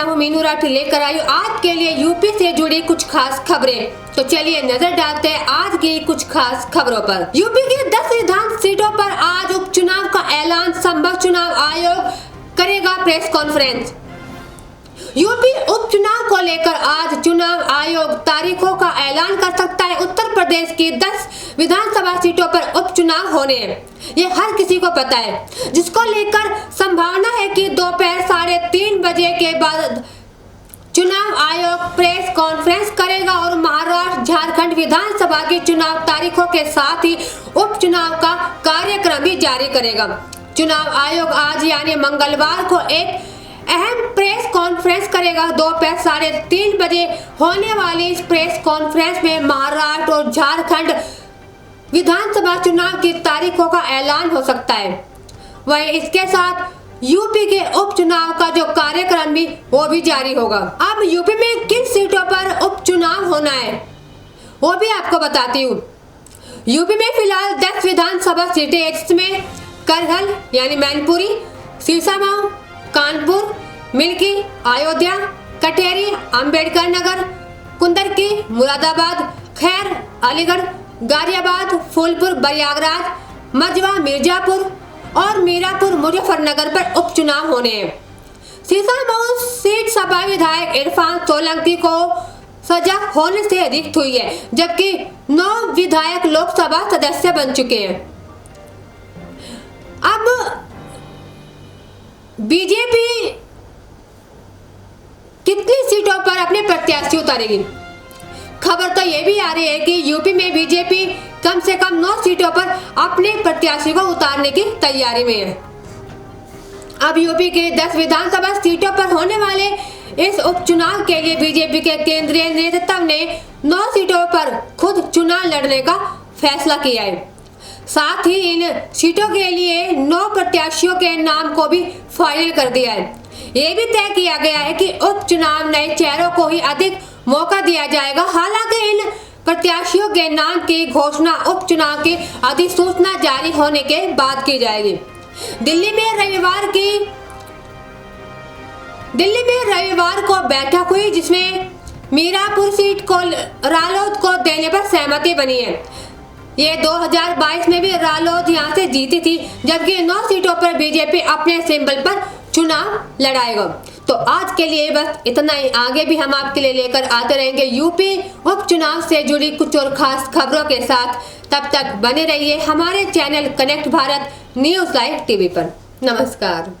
हूँ मीनू राठी, लेकर आई आज के लिए यूपी से जुड़ी कुछ खास खबरें। तो चलिए नजर डालते हैं आज की कुछ खास खबरों पर। यूपी की 10 विधान सीटों पर आज उपचुनाव का ऐलान, संभव चुनाव आयोग करेगा प्रेस कॉन्फ्रेंस। यूपी उपचुनाव को लेकर आज चुनाव आयोग तारीखों का ऐलान कर सकता है। उत्तर प्रदेश की 10 विधानसभा सीटों पर उपचुनाव होने हैं, ये हर किसी को पता है, जिसको लेकर संभावना है कि दोपहर 3:30 बजे के बाद चुनाव आयोग प्रेस कॉन्फ्रेंस करेगा और महाराष्ट्र, झारखंड विधानसभा की चुनाव तारीखों के साथ ही उपचुनाव का कार्यक्रम भी जारी करेगा। चुनाव आयोग आज यानी मंगलवार को एक अहम प्रेस कॉन्फ्रेंस करेगा। दोपहर 3:30 बजे होने वाली इस प्रेस कॉन्फ्रेंस में महाराष्ट्र और झारखंड विधानसभा चुनाव की तारीखों का ऐलान हो सकता है। वहीं इसके साथ यूपी के उपचुनाव का जो कार्यक्रम भी वो भी जारी होगा। अब यूपी में किन सीटों पर उपचुनाव होना है वो भी आपको बताती हूँ। यूपी में फिलहाल 10 विधानसभा सीटें हैं, जिसमें करहल यानी मैनपुरी, सीसामऊ, कानपुर, मिल्की, अयोध्या, कटेरी, अंबेडकर नगर, कुंदरकी, मुरादाबाद, खैर, अलीगढ़, गाजियाबाद, फूलपुर, प्रयागराज, मजवा, मिर्जापुर और मीरापुर, मुजफ्फरनगर पर उपचुनाव होने हैं। सीसामऊ सीट सपा विधायक इरफान सोलंकी को सजा होने से रिक्त हुई है, जबकि 9 विधायक लोकसभा सदस्य बन चुके हैं। अब बीजेपी कितनी सीटों पर अपने प्रत्याशी उतारेगी? खबर तो ये भी आ रही है कि यूपी में बीजेपी कम से कम 9 सीटों पर अपने प्रत्याशी को उतारने की तैयारी में है। अब यूपी के 10 विधानसभा सीटों पर होने वाले इस उपचुनाव के लिए बीजेपी के केंद्रीय नेतृत्व ने 9 सीटों पर खुद चुनाव लड़ने का फैसला किया है। साथ ही इन सीटों के लिए 9 प्रत्याशियों के नाम को भी फाइनल कर दिया है। ये भी तय किया गया है कि उपचुनाव नए चेहरों को ही अधिक मौका दिया जाएगा। हालांकि इन प्रत्याशियों के नाम की घोषणा उपचुनाव की अधिसूचना जारी होने के बाद की जाएगी। दिल्ली में रविवार को बैठक हुई, जिसमें मीरापुर सीट को रालोद को देने पर सहमति बनी है। ये 2022 में भी रालोद यहाँ से जीती थी, जबकि 9 सीटों पर बीजेपी अपने सिंबल पर चुनाव लड़ाएगा। तो आज के लिए बस इतना ही। आगे भी हम आपके लिए लेकर आते रहेंगे यूपी उपचुनाव से जुड़ी कुछ और खास खबरों के साथ। तब तक बने रहिए हमारे channel connect Bharat news live TV पर। नमस्कार।